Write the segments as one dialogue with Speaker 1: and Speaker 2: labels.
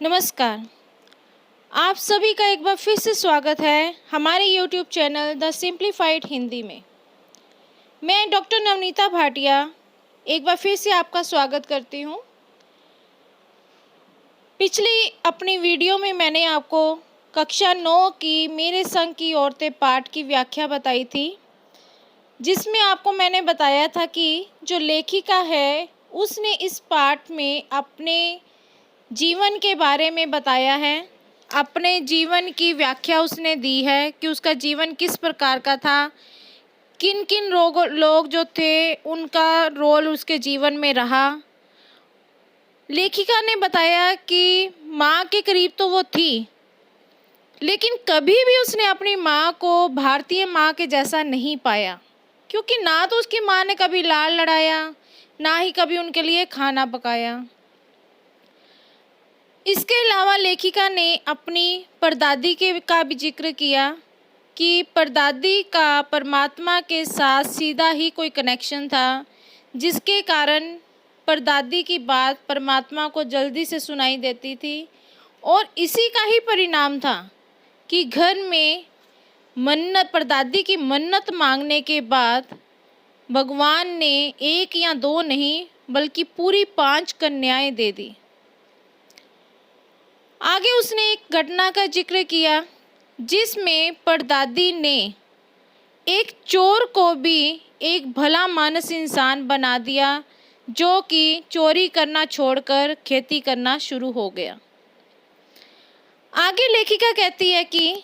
Speaker 1: नमस्कार। आप सभी का एक बार फिर से स्वागत है हमारे YouTube channel the simplified Hindi में। मैं डॉक्टर नवनीता भाटिया एक बार फिर से आपका स्वागत करती हूँ। पिछली अपनी वीडियो में मैंने आपको कक्षा 9 की मेरे संग की औरतें पाठ की व्याख्या बताई थी, जिसमें आपको मैंने बताया था कि जो लेखिका है उसने इस पाठ में अपने जीवन के बारे में बताया है, अपने जीवन की व्याख्या उसने दी है कि उसका जीवन किस प्रकार का था, किन किन लोग जो थे उनका रोल उसके जीवन में रहा। लेखिका ने बताया कि माँ के करीब तो वो थी, लेकिन कभी भी उसने अपनी माँ को भारतीय माँ के जैसा नहीं पाया, क्योंकि ना तो उसकी माँ ने कभी लाड लड़ाया, ना ही कभी उनके लिए खाना पकाया। इसके अलावा लेखिका ने अपनी परदादी का भी जिक्र किया कि परदादी का परमात्मा के साथ सीधा ही कोई कनेक्शन था, जिसके कारण परदादी की बात परमात्मा को जल्दी से सुनाई देती थी, और इसी का ही परिणाम था कि घर में परदादी की मन्नत मांगने के बाद भगवान ने 1 या 2 नहीं बल्कि पूरी 5 कन्याएं दे दी। आगे उसने एक घटना का जिक्र किया जिसमें परदादी ने एक चोर को भी एक भला मानस इंसान बना दिया, जो कि चोरी करना छोड़कर खेती करना शुरू हो गया। आगे लेखिका कहती है कि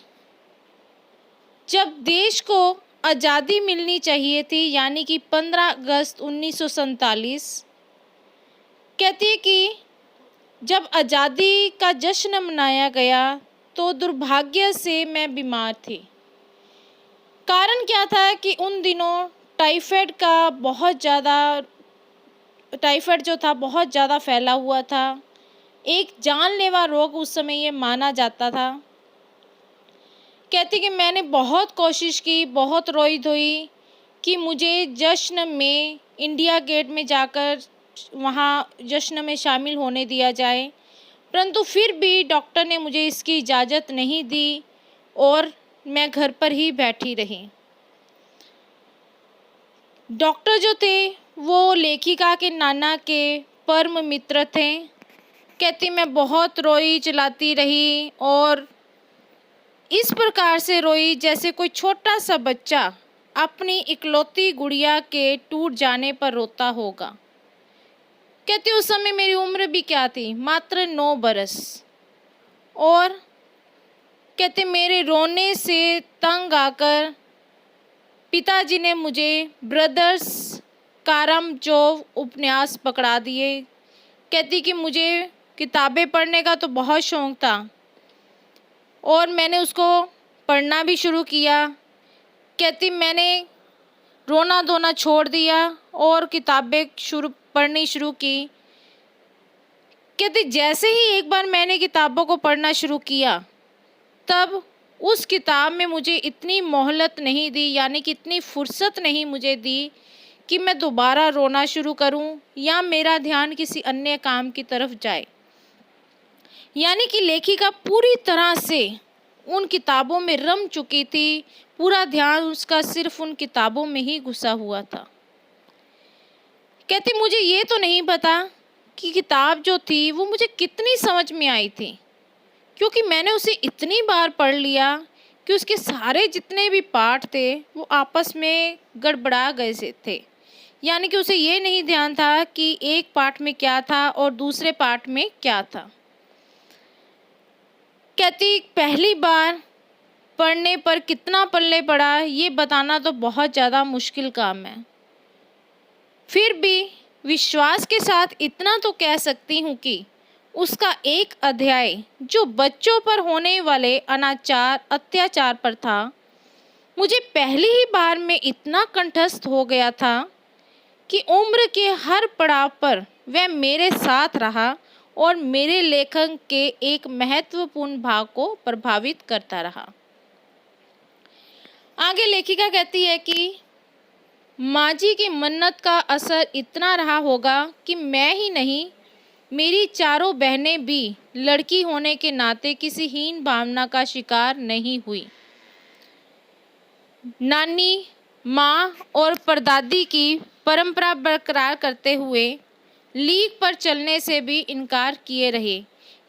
Speaker 1: जब देश को आज़ादी मिलनी चाहिए थी, यानी कि 15 अगस्त 1947, कहती है कि जब आज़ादी का जश्न मनाया गया तो दुर्भाग्य से मैं बीमार थी। कारण क्या था कि उन दिनों टाइफाइड जो था बहुत ज़्यादा फैला हुआ था। एक जानलेवा रोग उस समय ये माना जाता था। कहती कि मैंने बहुत कोशिश की, बहुत रोई धोई कि मुझे जश्न में इंडिया गेट में जाकर वहाँ जश्न में शामिल होने दिया जाए, परंतु फिर भी डॉक्टर ने मुझे इसकी इजाज़त नहीं दी और मैं घर पर ही बैठी रही। डॉक्टर जो थे वो लेखिका के नाना के परम मित्र थे। कहती मैं बहुत रोई चिल्लाती रही और इस प्रकार से रोई जैसे कोई छोटा सा बच्चा अपनी इकलौती गुड़िया के टूट जाने पर रोता होगा। कहती उस समय मेरी उम्र भी क्या थी, मात्र 9 बरस। और कहते मेरे रोने से तंग आकर पिताजी ने मुझे ब्रदर्स कारामचोव उपन्यास पकड़ा दिए। कहती कि मुझे किताबें पढ़ने का तो बहुत शौक़ था और मैंने उसको पढ़ना भी शुरू किया। कहती मैंने रोना धोना छोड़ दिया और किताबें पढ़नी शुरू की। कहती जैसे ही एक बार मैंने किताबों को पढ़ना शुरू किया, तब उस किताब में मुझे इतनी मोहलत नहीं दी, यानी कि इतनी फुर्सत नहीं मुझे दी कि मैं दोबारा रोना शुरू करूं या मेरा ध्यान किसी अन्य काम की तरफ जाए। यानी कि लेखिका पूरी तरह से उन किताबों में रम चुकी थी, पूरा ध्यान उसका सिर्फ उन किताबों में ही घुसा हुआ था। कहती मुझे ये तो नहीं पता कि किताब जो थी वो मुझे कितनी समझ में आई थी, क्योंकि मैंने उसे इतनी बार पढ़ लिया कि उसके सारे जितने भी पाठ थे वो आपस में गड़बड़ा गए से थे। यानी कि उसे ये नहीं ध्यान था कि एक पाठ में क्या था और दूसरे पाठ में क्या था। कहती पहली बार पढ़ने पर कितना पल्ले पड़ा ये बताना तो बहुत ज़्यादा मुश्किल काम है। फिर भी विश्वास के साथ इतना तो कह सकती हूँ कि उसका एक अध्याय जो बच्चों पर होने वाले अत्याचार पर था, मुझे पहली ही बार में इतना कंठस्थ हो गया था कि उम्र के हर पड़ाव पर वह मेरे साथ रहा और मेरे लेखन के एक महत्वपूर्ण भाग को प्रभावित करता रहा। आगे लेखिका कहती है कि माँ जी की मन्नत का असर इतना रहा होगा कि मैं ही नहीं, मेरी चारों बहनें भी लड़की होने के नाते किसी हीन भावना का शिकार नहीं हुई। नानी, माँ और परदादी की परंपरा बरकरार करते हुए लीक पर चलने से भी इनकार किए रहे।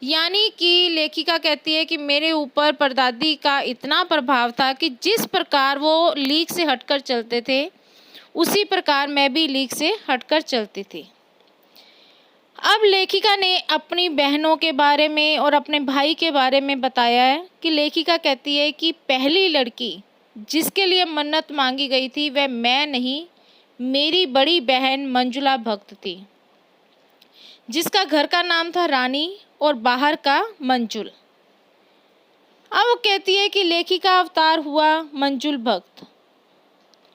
Speaker 1: यानी कि लेखिका कहती है कि मेरे ऊपर परदादी का इतना प्रभाव था कि जिस प्रकार वो लीक से हटकर चलते थे, उसी प्रकार मैं भी लीक से हटकर चलती थी। अब लेखिका ने अपनी बहनों के बारे में और अपने भाई के बारे में बताया है कि लेखिका कहती है कि पहली लड़की जिसके लिए मन्नत मांगी गई थी वह मैं नहीं, मेरी बड़ी बहन मंजुला भक्त थी, जिसका घर का नाम था रानी और बाहर का मंजुल। अब वो कहती है कि लेखिका अवतार हुआ मंजुल भक्त,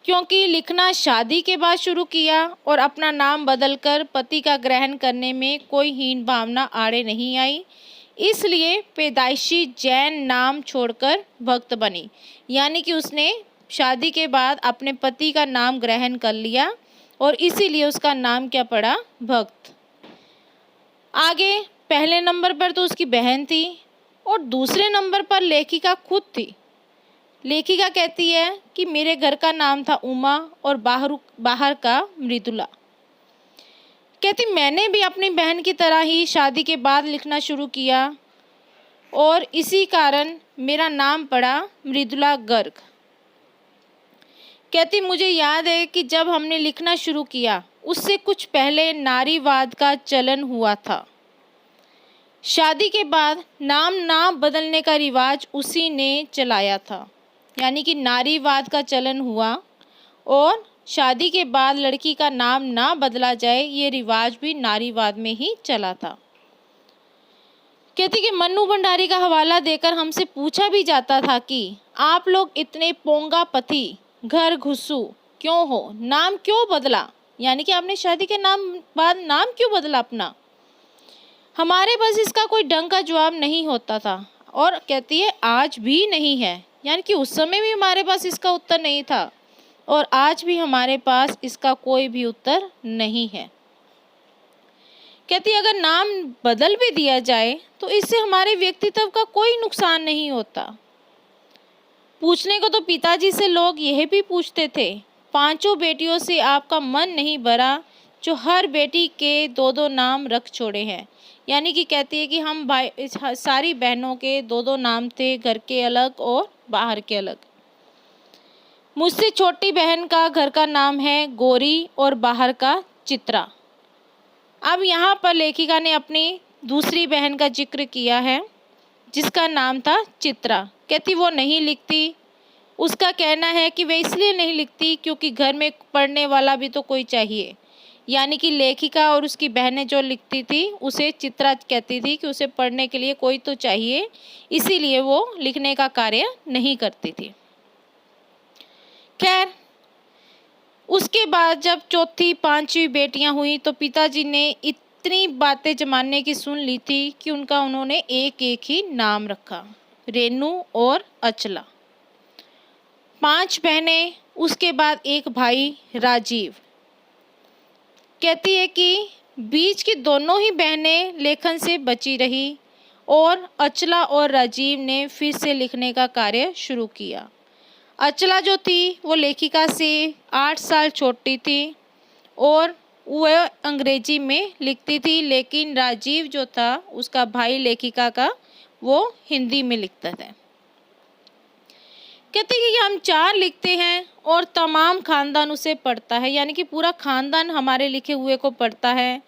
Speaker 1: क्योंकि लिखना शादी के बाद शुरू किया और अपना नाम बदलकर पति का ग्रहण करने में कोई हीन भावना आड़े नहीं आई, इसलिए पैदाइशी जैन नाम छोड़कर भक्त बनी। यानी कि उसने शादी के बाद अपने पति का नाम ग्रहण कर लिया और इसीलिए उसका नाम क्या पड़ा, भक्त। आगे पहले नंबर पर तो उसकी बहन थी और दूसरे नंबर पर लेखिका खुद थी। लेखिका कहती है कि मेरे घर का नाम था उमा और बाहर का मृदुला। कहती मैंने भी अपनी बहन की तरह ही शादी के बाद लिखना शुरू किया और इसी कारण मेरा नाम पड़ा मृदुला गर्ग। कहती मुझे याद है कि जब हमने लिखना शुरू किया उससे कुछ पहले नारीवाद का चलन हुआ था। शादी के बाद नाम ना बदलने का रिवाज उसी ने चलाया था। यानी कि नारीवाद का चलन हुआ और शादी के बाद लड़की का नाम ना बदला जाए, ये रिवाज भी नारीवाद में ही चला था। कहती कि मन्नू भंडारी का हवाला देकर हमसे पूछा भी जाता था कि आप लोग इतने पोंगा पति घर घुसू क्यों हो, नाम क्यों बदला, यानी कि आपने शादी के बाद नाम क्यों बदला अपना। हमारे पास इसका कोई ढंग का जवाब नहीं होता था और कहती है आज भी नहीं है। यानी कि उस समय भी हमारे पास इसका उत्तर नहीं था और आज भी हमारे पास इसका कोई भी उत्तर नहीं है। कहती है अगर नाम बदल भी दिया जाए तो इससे हमारे व्यक्तित्व का कोई नुकसान नहीं होता। पूछने को तो पिताजी से लोग यह भी पूछते थे, पांचों बेटियों से आपका मन नहीं भरा जो हर बेटी के दो दो नाम रख छोड़े हैं। यानी कि कहती है कि हम भाई सारी बहनों के दो दो नाम थे, घर के अलग और बाहर के अलग। मुझसे छोटी बहन का घर का नाम है गौरी और बाहर का चित्रा। अब यहाँ पर लेखिका ने अपनी दूसरी बहन का जिक्र किया है जिसका नाम था चित्रा। कहती वो नहीं लिखती, उसका कहना है कि वे इसलिए नहीं लिखती क्योंकि घर में पढ़ने वाला भी तो कोई चाहिए। यानी कि लेखिका और उसकी बहनें जो लिखती थी उसे चित्रा कहती थी कि उसे पढ़ने के लिए कोई तो चाहिए, इसीलिए वो लिखने का कार्य नहीं करती थी। खैर उसके बाद जब चौथी पांचवी बेटियां हुई तो पिताजी ने इतनी बातें जमाने की सुन ली थी कि उन्होंने एक एक ही नाम रखा, रेनू और अचला। 5 बहनें, उसके बाद एक भाई राजीव। कहती है कि बीच की दोनों ही बहनें लेखन से बची रही और अचला और राजीव ने फिर से लिखने का कार्य शुरू किया। अचला जो थी वो लेखिका से 8 साल छोटी थी और वह अंग्रेजी में लिखती थी, लेकिन राजीव जो था उसका भाई लेखिका का, वो हिंदी में लिखता था। कहते हैं कि हम 4 लिखते हैं और तमाम खानदान उसे पढ़ता है, यानी कि पूरा खानदान हमारे लिखे हुए को पढ़ता है,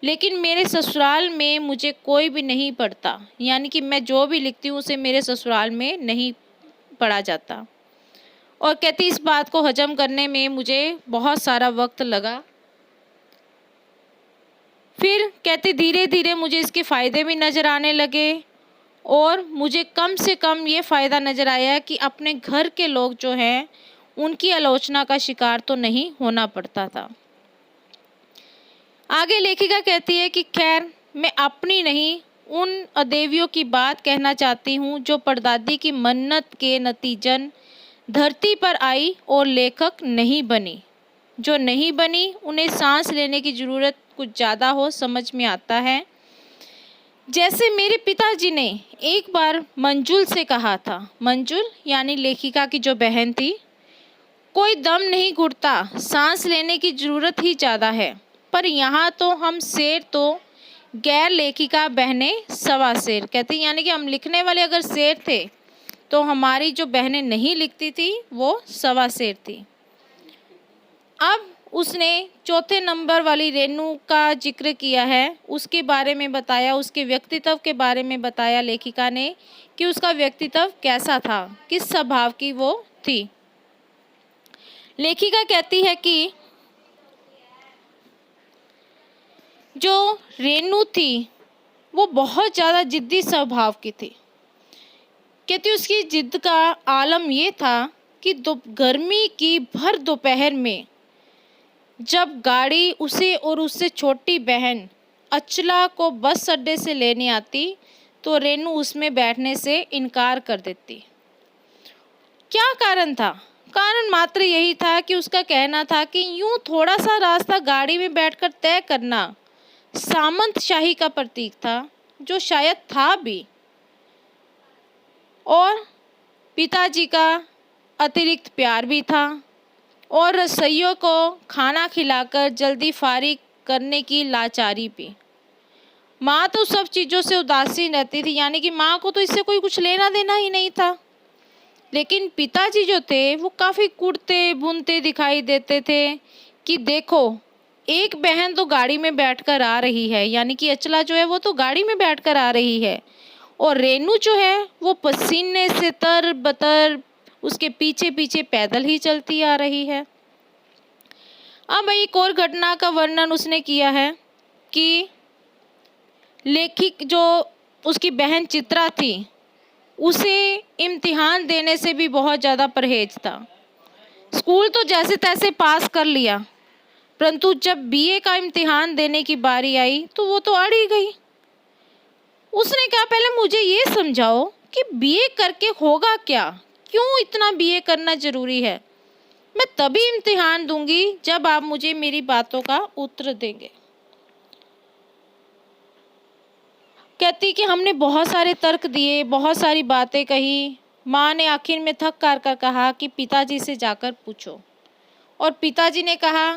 Speaker 1: लेकिन मेरे ससुराल में मुझे कोई भी नहीं पढ़ता। यानी कि मैं जो भी लिखती हूँ उसे मेरे ससुराल में नहीं पढ़ा जाता। और कहती इस बात को हजम करने में मुझे बहुत सारा वक्त लगा। फिर कहती धीरे धीरे मुझे इसके फ़ायदे भी नज़र आने लगे और मुझे कम से कम ये फ़ायदा नज़र आया कि अपने घर के लोग जो हैं उनकी आलोचना का शिकार तो नहीं होना पड़ता था। आगे लेखिका कहती है कि खैर मैं अपनी नहीं उन अदेवियों की बात कहना चाहती हूँ जो परदादी की मन्नत के नतीजन धरती पर आई और लेखक नहीं बनी। जो नहीं बनी उन्हें सांस लेने की ज़रूरत कुछ ज़्यादा हो समझ में आता है। जैसे मेरे पिताजी ने एक बार मंजुल से कहा था, मंजुल यानी लेखिका की जो बहन थी, कोई दम नहीं घुटता, सांस लेने की ज़रूरत ही ज़्यादा है, पर यहाँ तो हम शेर तो गैर लेखिका बहनें सवा शेर कहते हैं, यानी कि हम लिखने वाले अगर शेर थे तो हमारी जो बहनें नहीं लिखती थी वो सवा शेर थी। अब उसने चौथे नंबर वाली रेनू का जिक्र किया है, उसके बारे में बताया, उसके व्यक्तित्व के बारे में बताया लेखिका ने कि उसका व्यक्तित्व कैसा था, किस स्वभाव की वो थी। लेखिका कहती है कि जो रेनू थी वो बहुत ज़्यादा जिद्दी स्वभाव की थी। कहती उसकी जिद का आलम ये था कि गर्मी की भर दोपहर में जब गाड़ी उसे और उससे छोटी बहन अचला को बस अड्डे से लेने आती तो रेनू उसमें बैठने से इनकार कर देती। क्या कारण था? कारण मात्र यही था कि उसका कहना था कि यूं थोड़ा सा रास्ता गाड़ी में बैठकर तय करना सामंतशाही का प्रतीक था, जो शायद था भी, और पिताजी का अतिरिक्त प्यार भी था, और रसोइयों को खाना खिलाकर जल्दी फारिग करने की लाचारी भी। माँ तो सब चीज़ों से उदासीन रहती थी, यानी कि माँ को तो इससे कोई कुछ लेना देना ही नहीं था। लेकिन पिताजी जो थे वो काफ़ी कुड़ते भुनते दिखाई देते थे कि देखो एक बहन तो गाड़ी में बैठकर आ रही है, यानी कि अचला जो है वो तो गाड़ी में बैठकर आ रही है, और रेनू जो है वो पसीने से तर बतर उसके पीछे पीछे पैदल ही चलती आ रही है। अब एक और घटना का वर्णन उसने किया है कि लेखिक जो उसकी बहन चित्रा थी उसे इम्तिहान देने से भी बहुत ज़्यादा परहेज था। स्कूल तो जैसे तैसे पास कर लिया, परंतु जब बीए का इम्तिहान देने की बारी आई तो वो तो अड़ ही गई। उसने कहा पहले मुझे ये समझाओ कि बीए करके होगा क्या, क्यों इतना बीए करना ज़रूरी है। मैं तभी इम्तिहान दूंगी जब आप मुझे मेरी बातों का उत्तर देंगे। कहती कि हमने बहुत सारे तर्क दिए, बहुत सारी बातें कही। माँ ने आखिर में थक कर कहा कि पिताजी से जाकर पूछो, और पिताजी ने कहा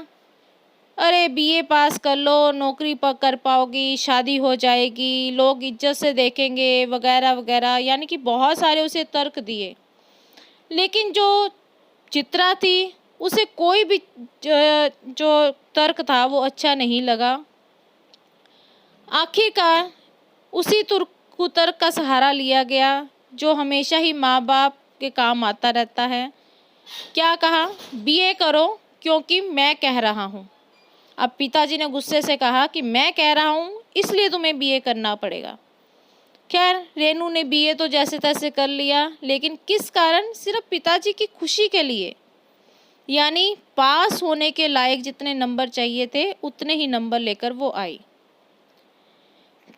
Speaker 1: अरे बीए पास कर लो, नौकरी कर पाओगी, शादी हो जाएगी, लोग इज्जत से देखेंगे वगैरह वगैरह, यानी कि बहुत सारे उसे तर्क दिए। लेकिन जो चित्रा थी उसे कोई भी जो तर्क था वो अच्छा नहीं लगा। आखिरकार उसी कुतर्क का सहारा लिया गया जो हमेशा ही माँ बाप के काम आता रहता है। क्या कहा? बीए करो क्योंकि मैं कह रहा हूँ। अब पिताजी ने गुस्से से कहा कि मैं कह रहा हूँ इसलिए तुम्हें बीए करना पड़ेगा। खैर रेनू ने बीए तो जैसे तैसे कर लिया, लेकिन किस कारण? सिर्फ पिताजी की खुशी के लिए, यानी पास होने के लायक जितने नंबर चाहिए थे उतने ही नंबर लेकर वो आई।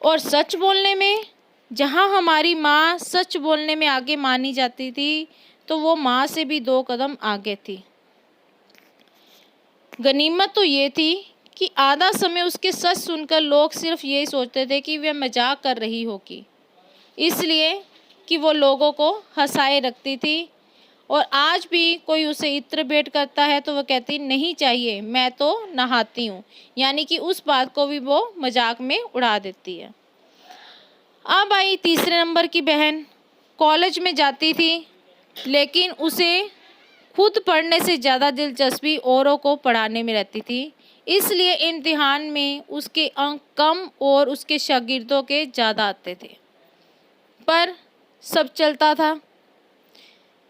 Speaker 1: और सच बोलने में, जहाँ हमारी माँ सच बोलने में आगे मानी जाती थी तो वो माँ से भी 2 कदम आगे थी। गनीमत तो ये थी कि आधा समय उसके सच सुनकर लोग सिर्फ यही सोचते थे कि वह मजाक कर रही होगी, इसलिए कि वो लोगों को हंसाए रखती थी। और आज भी कोई उसे इत्र भेंट करता है तो वह कहती नहीं चाहिए, मैं तो नहाती हूँ, यानी कि उस बात को भी वो मजाक में उड़ा देती है। अब आई तीसरे नंबर की बहन। कॉलेज में जाती थी, लेकिन उसे खुद पढ़ने से ज़्यादा दिलचस्पी औरों को पढ़ाने में रहती थी, इसलिए इम्तिहान में उसके अंक कम और उसके शागिर्दों के ज़्यादा आते थे। पर सब चलता था।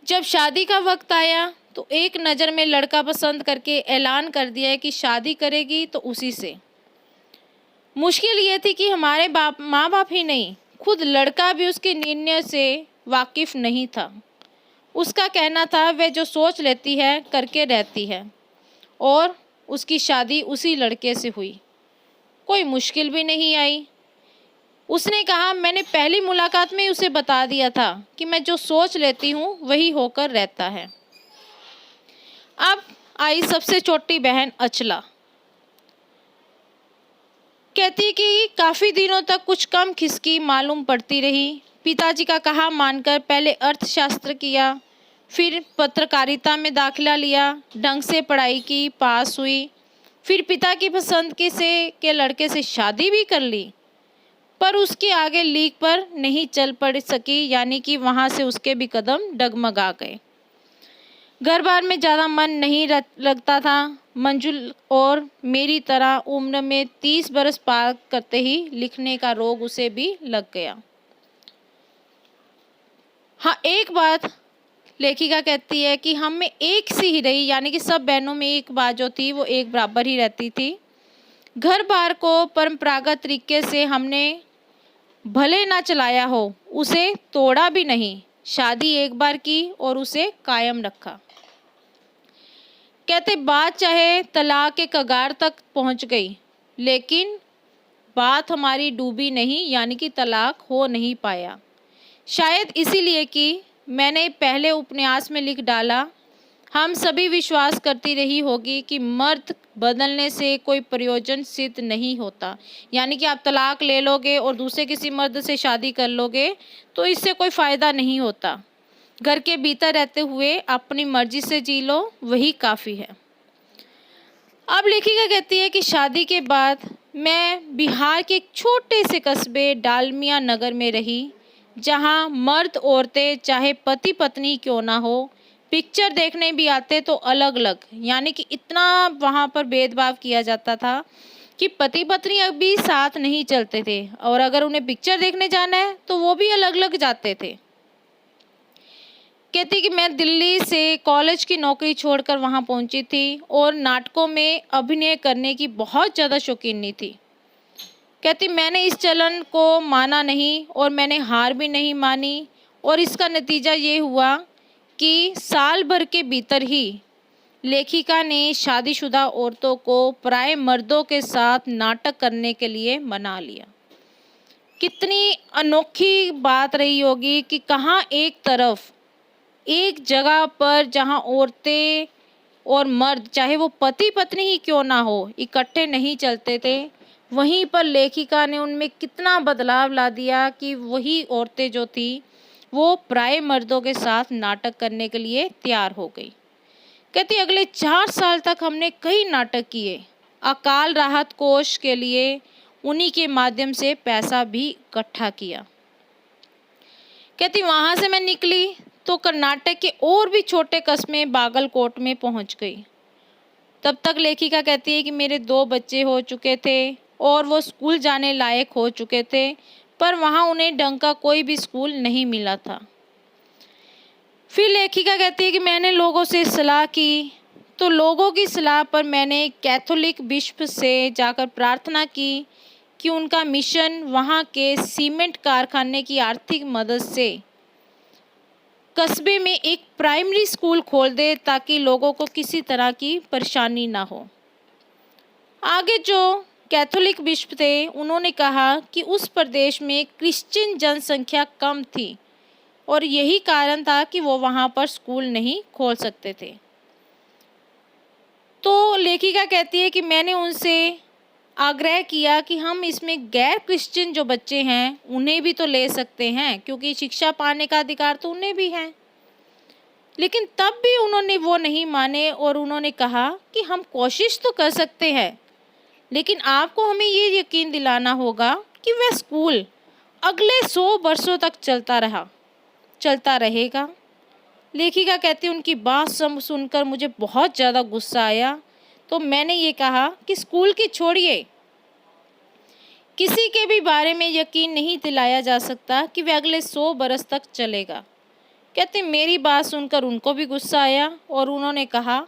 Speaker 1: जब शादी का वक्त आया तो एक नज़र में लड़का पसंद करके ऐलान कर दिया कि शादी करेगी तो उसी से। मुश्किल ये थी कि हमारे माँ बाप ही नहीं, खुद लड़का भी उसके निर्णय से वाकिफ़ नहीं था। उसका कहना था वह जो सोच लेती है करके रहती है, और उसकी शादी उसी लड़के से हुई। कोई मुश्किल भी नहीं आई। उसने कहा मैंने पहली मुलाकात में ही उसे बता दिया था कि मैं जो सोच लेती हूँ वही होकर रहता है। अब आई सबसे छोटी बहन अचला। कहती कि काफ़ी दिनों तक कुछ कम खिसकी मालूम पड़ती रही। पिताजी का कहा मानकर पहले अर्थशास्त्र किया, फिर पत्रकारिता में दाखिला लिया, ढंग से पढ़ाई की, पास हुई, फिर पिता की पसंद के लड़के से शादी भी कर ली, पर उसके आगे लीक पर नहीं चल पड़ सकी, यानी कि वहाँ से उसके भी कदम डगमगा गए। घर बार में ज़्यादा मन नहीं लगता था। मंजुल और मेरी तरह उम्र में 30 बरस पार करते ही लिखने का रोग उसे भी लग गया। हाँ, एक बात लेखिका कहती है कि हम में एक सी ही रही, यानी कि सब बहनों में एक बात जो थी वो एक बराबर ही रहती थी। घर बार को परंपरागत तरीके से हमने भले ना चलाया हो, उसे तोड़ा भी नहीं। शादी एक बार की और उसे कायम रखा। कहते बात चाहे तलाक के कगार तक पहुंच गई, लेकिन बात हमारी डूबी नहीं, यानी कि तलाक हो नहीं पाया। शायद इसीलिए कि मैंने पहले उपन्यास में लिख डाला, हम सभी विश्वास करती रही होगी कि मर्द बदलने से कोई प्रयोजन सिद्ध नहीं होता। यानी कि आप तलाक ले लोगे और दूसरे किसी मर्द से शादी कर लोगे तो इससे कोई फ़ायदा नहीं होता। घर के भीतर रहते हुए अपनी मर्जी से जी लो, वही काफ़ी है। अब लेखिका कहती है कि शादी के बाद मैं बिहार के एक छोटे से कस्बे डालमिया नगर में रही, जहाँ मर्द औरतें चाहे पति पत्नी क्यों ना हो, पिक्चर देखने भी आते तो अलग अलग, यानी कि इतना वहाँ पर भेदभाव किया जाता था कि पति पत्नी अभी साथ नहीं चलते थे, और अगर उन्हें पिक्चर देखने जाना है तो वो भी अलग अलग जाते थे। कहती कि मैं दिल्ली से कॉलेज की नौकरी छोड़कर वहाँ पहुँची थी और नाटकों में अभिनय करने की बहुत ज़्यादा शौकीनी थी। कहती मैंने इस चलन को माना नहीं और मैंने हार भी नहीं मानी, और इसका नतीजा ये हुआ कि साल भर के भीतर ही लेखिका ने शादीशुदा औरतों को पराए मर्दों के साथ नाटक करने के लिए मना लिया। कितनी अनोखी बात रही होगी कि कहाँ एक तरफ एक जगह पर जहाँ औरतें और मर्द चाहे वो पति पत्नी ही क्यों ना हो इकट्ठे नहीं चलते थे, वहीं पर लेखिका ने उनमें कितना बदलाव ला दिया कि वही औरतें जो थी वो पराए मर्दों के साथ नाटक करने के लिए तैयार हो गई। कहती अगले 4 साल तक हमने कई नाटक किए, अकाल राहत कोष के लिए उन्हीं के माध्यम से पैसा भी इकट्ठा किया। कहती वहाँ से मैं निकली तो कर्नाटक के और भी छोटे कस्बे बागलकोट में पहुँच गई। तब तक लेखिका कहती है कि मेरे 2 बच्चे हो चुके थे और वो स्कूल जाने लायक हो चुके थे, पर वहाँ उन्हें ढंग का कोई भी स्कूल नहीं मिला था। फिर लेखिका कहती है कि मैंने लोगों से सलाह की, तो लोगों की सलाह पर मैंने कैथोलिक बिशप से जाकर प्रार्थना की कि उनका मिशन वहाँ के सीमेंट कारखाने की आर्थिक मदद से कस्बे में एक प्राइमरी स्कूल खोल दे ताकि लोगों को किसी तरह की परेशानी ना हो। आगे जो कैथोलिक बिशप थे उन्होंने कहा कि उस प्रदेश में क्रिश्चियन जनसंख्या कम थी और यही कारण था कि वो वहाँ पर स्कूल नहीं खोल सकते थे। तो लेखिका कहती है कि मैंने उनसे आग्रह किया कि हम इसमें गैर क्रिश्चियन जो बच्चे हैं उन्हें भी तो ले सकते हैं, क्योंकि शिक्षा पाने का अधिकार तो उन्हें भी है। लेकिन तब भी उन्होंने वो नहीं माने और उन्होंने कहा कि हम कोशिश तो कर सकते हैं, लेकिन आपको हमें ये यकीन दिलाना होगा कि वह स्कूल अगले 100 वर्षों तक चलता रहेगा। लेखिका कहती उनकी बात सुनकर मुझे बहुत ज़्यादा गुस्सा आया, तो मैंने ये कहा कि स्कूल की छोड़िए, किसी के भी बारे में यकीन नहीं दिलाया जा सकता कि वह अगले 100 बरस तक चलेगा। कहते मेरी बात सुनकर उनको भी गुस्सा आया और उन्होंने कहा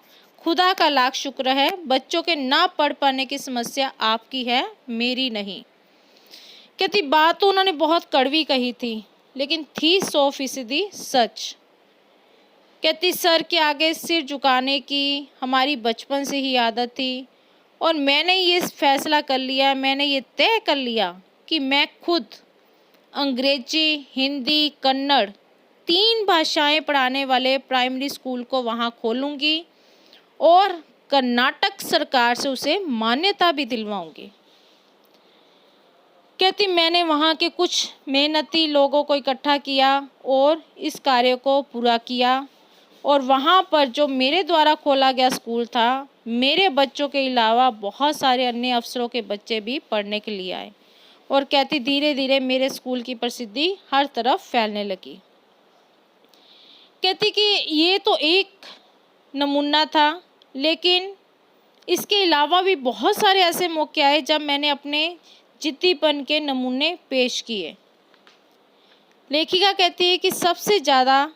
Speaker 1: खुदा का लाख शुक्र है, बच्चों के ना पढ़ पाने की समस्या आपकी है, मेरी नहीं। कहती बात तो उन्होंने बहुत कड़वी कही थी, लेकिन थी 100% सच। कहती सर के आगे सिर झुकाने की हमारी बचपन से ही आदत थी और मैंने ये फैसला कर लिया, मैंने ये तय कर लिया कि मैं खुद अंग्रेजी, हिंदी, कन्नड़ 3 भाषाएं पढ़ाने वाले प्राइमरी स्कूल को वहाँ खोलूँगी और कर्नाटक सरकार से उसे मान्यता भी दिलवाऊँगी। कहती मैंने वहाँ के कुछ मेहनती लोगों को इकट्ठा किया और इस कार्य को पूरा किया, और वहाँ पर जो मेरे द्वारा खोला गया स्कूल था, मेरे बच्चों के अलावा बहुत सारे अन्य अफसरों के बच्चे भी पढ़ने के लिए आए। और कहती धीरे धीरे मेरे स्कूल की प्रसिद्धि हर तरफ फैलने लगी। कहती कि ये तो एक नमूना था, लेकिन इसके अलावा भी बहुत सारे ऐसे मौके आए जब मैंने अपने जिद्दीपन के नमूने पेश किए। लेखिका कहती है कि सबसे ज़्यादा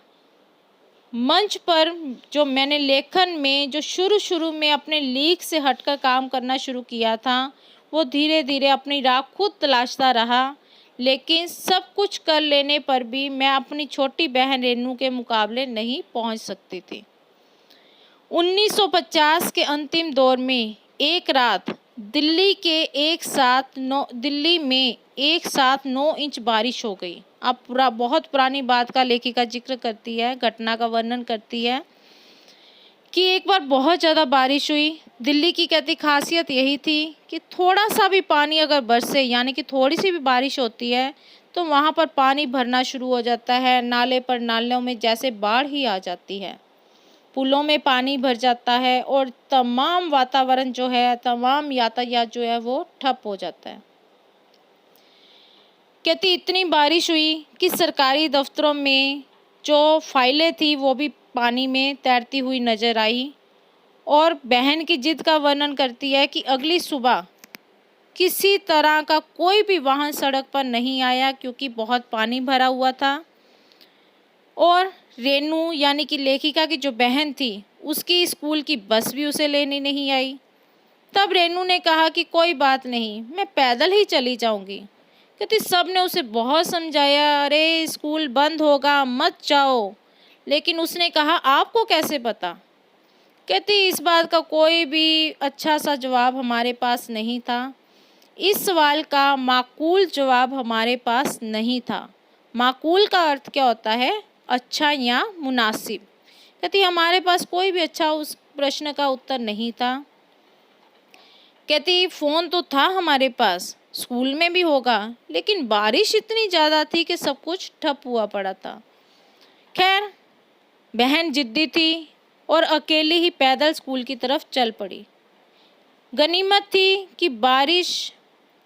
Speaker 1: मंच पर जो मैंने लेखन में जो शुरू में अपने लीक से हटकर काम करना शुरू किया था, वो धीरे धीरे अपनी राह खुद तलाशता रहा, लेकिन सब कुछ कर लेने पर भी मैं अपनी छोटी बहन रेनू के मुकाबले नहीं पहुंच सकती थी। 1950 के अंतिम दौर में एक रात दिल्ली में एक साथ 9 इंच बारिश हो गई। अब बहुत पुरानी बात का लेखिका जिक्र करती है, घटना का वर्णन करती है कि एक बार बहुत ज़्यादा बारिश हुई। दिल्ली की कहती खासियत यही थी कि थोड़ा सा भी पानी अगर बरसे, यानी कि थोड़ी सी भी बारिश होती है तो वहाँ पर पानी भरना शुरू हो जाता है। नाले पर नालों में जैसे बाढ़ ही आ जाती है, पुलों में पानी भर जाता है और तमाम वातावरण जो है, तमाम यातायात जो है वो ठप हो जाता है। कहती इतनी बारिश हुई कि सरकारी दफ्तरों में जो फाइलें थी वो भी पानी में तैरती हुई नज़र आई। और बहन की जिद का वर्णन करती है कि अगली सुबह किसी तरह का कोई भी वाहन सड़क पर नहीं आया क्योंकि बहुत पानी भरा हुआ था। और रेनू यानी कि लेखिका की जो बहन थी, उसकी स्कूल की बस भी उसे लेने नहीं आई। तब रेनू ने कहा कि कोई बात नहीं, मैं पैदल ही चली जाऊंगी। कहती सब ने उसे बहुत समझाया, अरे स्कूल बंद होगा, मत जाओ, लेकिन उसने कहा आपको कैसे पता। कहती इस बात का कोई भी अच्छा सा जवाब हमारे पास नहीं था, इस सवाल का माकूल जवाब हमारे पास नहीं था। माकूल का अर्थ क्या होता है? अच्छा या मुनासिब। कहती हमारे पास कोई भी अच्छा उस प्रश्न का उत्तर नहीं था। कहती फ़ोन तो था हमारे पास, स्कूल में भी होगा, लेकिन बारिश इतनी ज़्यादा थी कि सब कुछ ठप हुआ पड़ा था। खैर बहन जिद्दी थी और अकेली ही पैदल स्कूल की तरफ चल पड़ी। गनीमत थी कि बारिश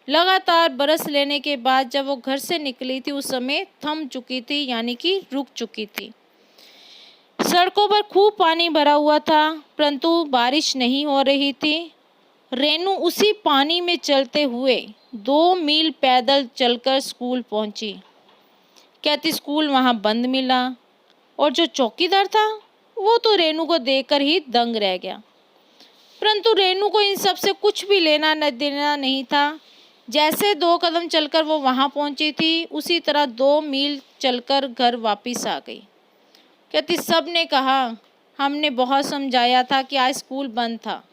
Speaker 1: लगातार बरस लेने के बाद जब वो घर से निकली थी उस समय थम चुकी थी, यानी कि रुक चुकी थी। सड़कों पर खूब पानी भरा हुआ था, परंतु बारिश नहीं हो रही थी। रेनू उसी पानी में चलते हुए 2 मील पैदल चलकर स्कूल पहुंची। कहती स्कूल वहां बंद मिला और जो चौकीदार था वो तो रेनू को देखकर ही दंग रह गया। परंतु रेनू को इन सब से कुछ भी लेना न देना नहीं था। जैसे 2 कदम चलकर वो वहां पहुंची थी, उसी तरह 2 मील चलकर घर वापस आ गई। कहती सब ने कहा हमने बहुत समझाया था कि आज स्कूल बंद था,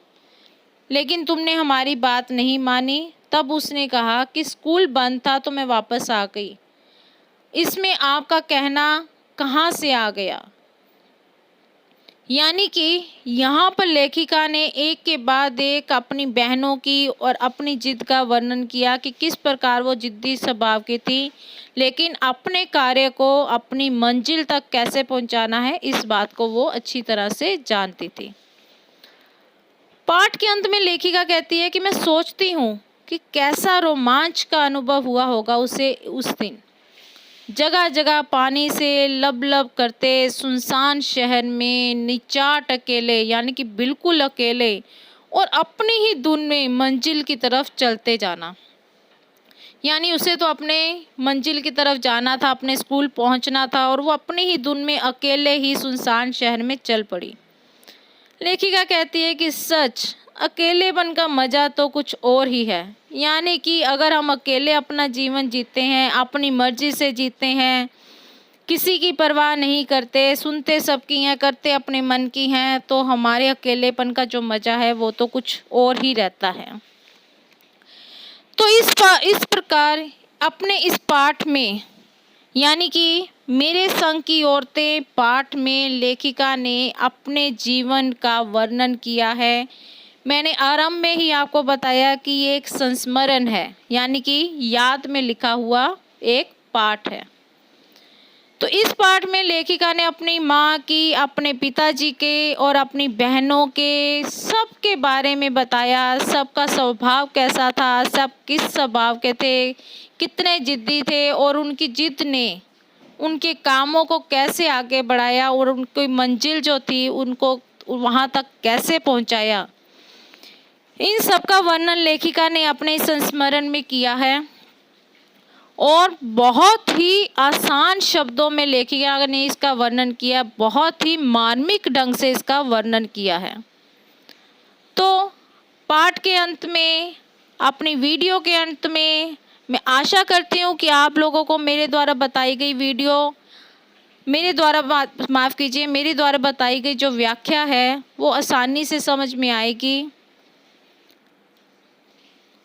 Speaker 1: लेकिन तुमने हमारी बात नहीं मानी। तब उसने कहा कि स्कूल बंद था तो मैं वापस आ गई, इसमें आपका कहना कहाँ से आ गया। यानी कि यहाँ पर लेखिका ने एक के बाद एक अपनी बहनों की और अपनी जिद का वर्णन किया कि किस प्रकार वो जिद्दी स्वभाव की थी, लेकिन अपने कार्य को अपनी मंजिल तक कैसे पहुँचाना है इस बात को वो अच्छी तरह से जानती थी। पाठ के अंत में लेखिका कहती है कि मैं सोचती हूँ कि कैसा रोमांच का अनुभव हुआ होगा उसे उस दिन। जगह जगह पानी से लबलब करते सुनसान शहर में निचाट अकेले, यानी कि बिल्कुल अकेले और अपनी ही धुन में मंजिल की तरफ चलते जाना। यानी उसे तो अपने मंजिल की तरफ जाना था, अपने स्कूल पहुंचना था, और वो अपनी ही धुन में अकेले ही सुनसान शहर में चल पड़ी। लेखिका कहती है कि सच अकेलेपन का मज़ा तो कुछ और ही है। यानी कि अगर हम अकेले अपना जीवन जीते हैं, अपनी मर्जी से जीते हैं, किसी की परवाह नहीं करते, सुनते सबकी हैं, करते अपने मन की हैं, तो हमारे अकेलेपन का जो मज़ा है वो तो कुछ और ही रहता है। तो इस प्रकार अपने इस पाठ में, यानी कि मेरे संग की औरतें पाठ में लेखिका ने अपने जीवन का वर्णन किया है। मैंने आरंभ में ही आपको बताया कि ये एक संस्मरण है, यानी कि याद में लिखा हुआ एक पाठ है। तो इस पाठ में लेखिका ने अपनी माँ की, अपने पिताजी के और अपनी बहनों के सबके बारे में बताया। सबका स्वभाव कैसा था, सब किस स्वभाव के थे, कितने जिद्दी थे और उनकी जिद ने उनके कामों को कैसे आगे बढ़ाया और उनकी मंजिल जो थी उनको वहाँ तक कैसे पहुँचाया। इन सब का वर्णन लेखिका ने अपने संस्मरण में किया है और बहुत ही आसान शब्दों में लेखिका ने इसका वर्णन किया, बहुत ही मार्मिक ढंग से इसका वर्णन किया है। तो पाठ के अंत में, अपनी वीडियो के अंत में, मैं आशा करती हूँ कि आप लोगों को मेरे द्वारा बताई गई वीडियो, मेरे द्वारा बताई गई जो व्याख्या है वो आसानी से समझ में आएगी।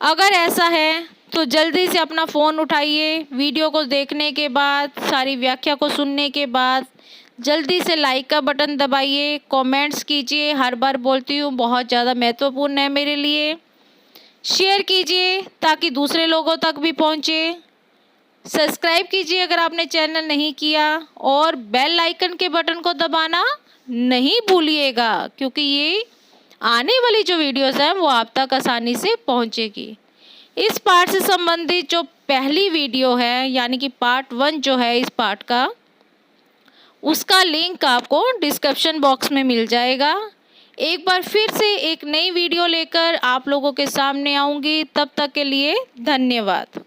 Speaker 1: अगर ऐसा है तो जल्दी से अपना फ़ोन उठाइए, वीडियो को देखने के बाद, सारी व्याख्या को सुनने के बाद जल्दी से लाइक का बटन दबाइए, कमेंट्स कीजिए, हर बार बोलती हूँ बहुत ज़्यादा महत्वपूर्ण है मेरे लिए। शेयर कीजिए ताकि दूसरे लोगों तक भी पहुँचे। सब्सक्राइब कीजिए अगर आपने चैनल नहीं किया और बेल आइकन के बटन को दबाना नहीं भूलिएगा, क्योंकि ये आने वाली जो वीडियोस हैं वो आप तक आसानी से पहुंचेगी। इस पाठ से संबंधित जो पहली वीडियो है, यानी कि पार्ट 1 जो है इस पाठ का, उसका लिंक आपको डिस्क्रिप्शन बॉक्स में मिल जाएगा। एक बार फिर से एक नई वीडियो लेकर आप लोगों के सामने आऊँगी। तब तक के लिए धन्यवाद।